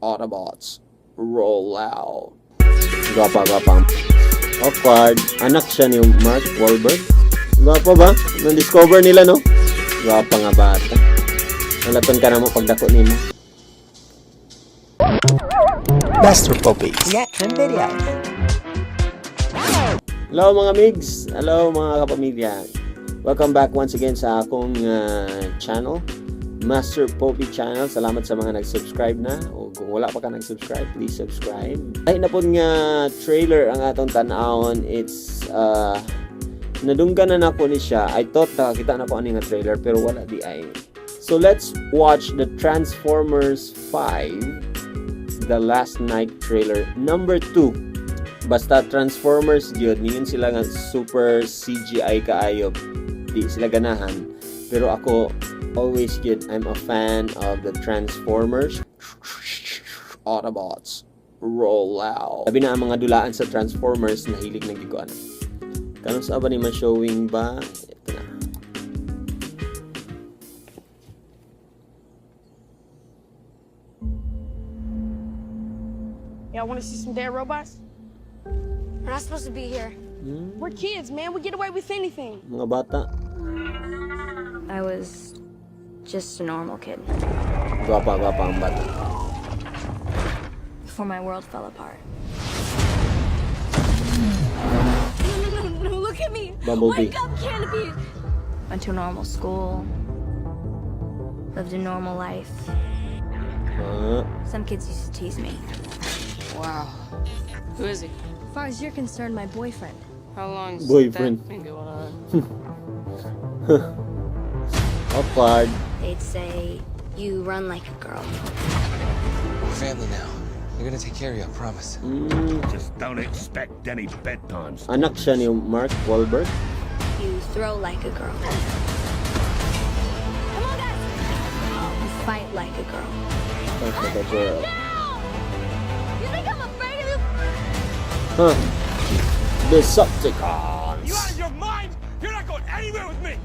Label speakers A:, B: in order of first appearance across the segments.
A: Autobots, roll out. Gwapa. Awkward. Anak siya ni Mark Wahlberg. Gwapa ba? Na-discover nila, no? Gwapa nga bata. Nalaton ka na mo pagdako nimo.
B: Master Popi reaction video.
A: Hello mga migs. Hello mga kapamilya. Welcome back once again sa akong channel, Master Popi channel. Salamat sa mga nag-subscribe na. O kung wala pa ka nag-subscribe, please subscribe. Ay na po nga trailer ang atong tanawon. It's nadunggan na nako ni siya. I thought nakakita na ko ani nga trailer pero wala di ay. So let's watch the Transformers 5 The Last Night trailer number 2. Basta Transformers gyud, ningon sila nga super CGI kaayo. Di sila ganahan. Pero ako always gyud, I'm a fan of the Transformers. Autobots, roll out. Sabi na ang mga dulaan sa Transformers nahilig na giguan. Kanang sa ba ni ma-showing ba? Ito na.
C: Y'all want to see some dead robots?
D: We're not supposed to be here.
C: We're kids, man. We get away with anything.
A: Mga bata.
D: I was just a normal kid
A: Gwapa ang bata.
D: before my world fell apart. No, look at me.
A: Bumblebee.
D: Wake up, Canopy. Went to a normal school. Lived a normal life. Some kids used to tease me.
C: Wow. Who is he?
D: As far as you're concerned, my boyfriend.
C: How long's
A: Boyfriend.
C: that been going on?
A: Awkward.
D: They'd say, you run like a girl.
B: We're family now. We're gonna take care of you, I promise.
E: Just don't expect any bedtimes.
A: Anak siya ni Mark Wahlberg.
D: You throw like a girl. Come on, guys. You fight like a girl.
A: That's like a girl.
D: You think I'm afraid of you?
A: Huh. Decepticons.
E: You out of your mind? You're not going anywhere with me!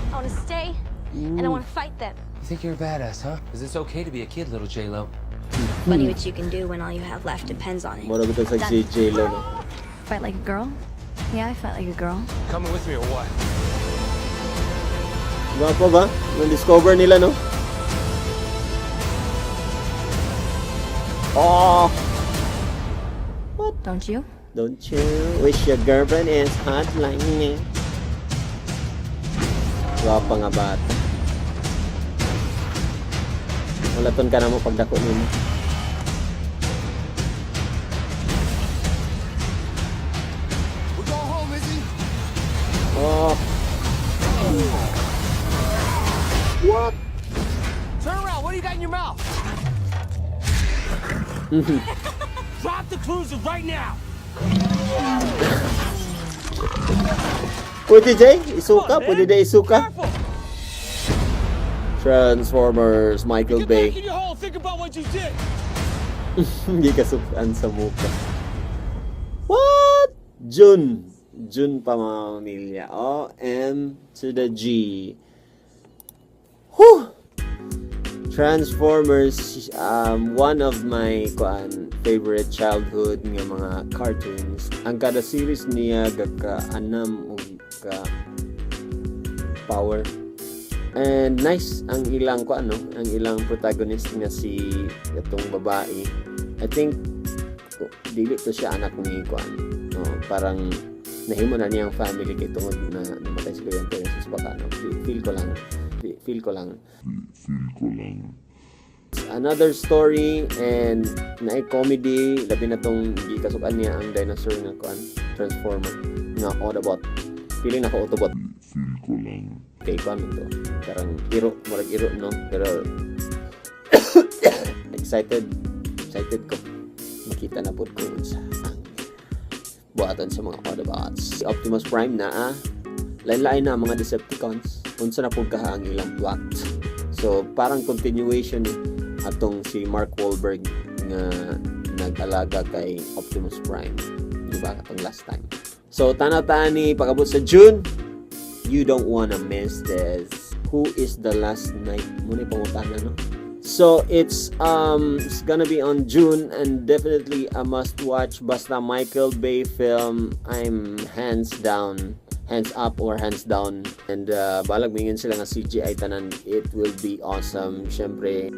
D: I want to stay, and I want to fight them.
B: You think you're a badass, huh? Is it's okay to be a kid, little J-Lo?
D: Funny what you can do when all you have left depends on it.
A: Mura ko sa JJ lo, no?
D: Fight like a girl? Yeah, I fight like a girl.
B: Coming with me or what?
A: Gwapa ba? Na-discover nila, no? Oh!
D: Don't you?
A: Don't you wish your girlfriend is hot like me? Gwapa nga bata. Walaton ka na mo pagdako nimo.
B: We're going home, Izzy.
A: Oh! What?
B: Turn around. What do you got in your mouth?
E: Drop the cruiser right now!
A: Pwede Jay? Isuka? Pwede Jay isuka? Transformers, Michael
E: Get back
A: Bay.
E: in your hole, think about what you did!
A: Hindi ka sukaan sa muka. What? Jun pa mga pamilya. O-M to the G. Whew! Transformers, one of my favorite childhood nga mga cartoons. Ang kada series niya gaka-anam o ka power. And nice ang ilang ang ilang protagonist nga si itong babae. I think dili to siya anak ni parang nahimo na niyang family kay tungod na namatay si kanyang parents baka feel ko lang. Another story and na comedy, labi na tong gikasukan niya ang dinosaur nga Transformer nga Autobot. Feeling naka Autobot. Feel ko lang. Kay to. Parang marag iro no, pero excited ko. Makita na pud ko sa buhaton sa mga Autobots. Si Optimus Prime na lain-lain na mga Decepticons. Unsa na pud kaha ang ilang plot. So parang continuation atong si Mark Wahlberg nga nag-alaga kay Optimus Prime, di ba katong last time. So tanaw-tanan ni pag-abot sa June, you don't wanna miss this. Who is the last night? Muna pangutana no? So it's gonna be on June, and definitely a must watch. Basta Michael Bay film, I'm hands up or hands down. And balag mingin sila nga CGI tanan, it will be awesome. Syempre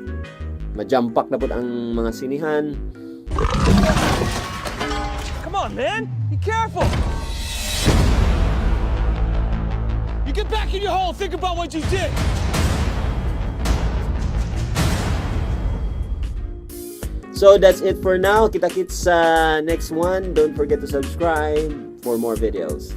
A: majampak na po ang mga sinihan.
E: Come on, man! Be careful! You get back in your hole and think about what you did!
A: So that's it for now. Kita-kits sa next one. Don't forget to subscribe for more videos.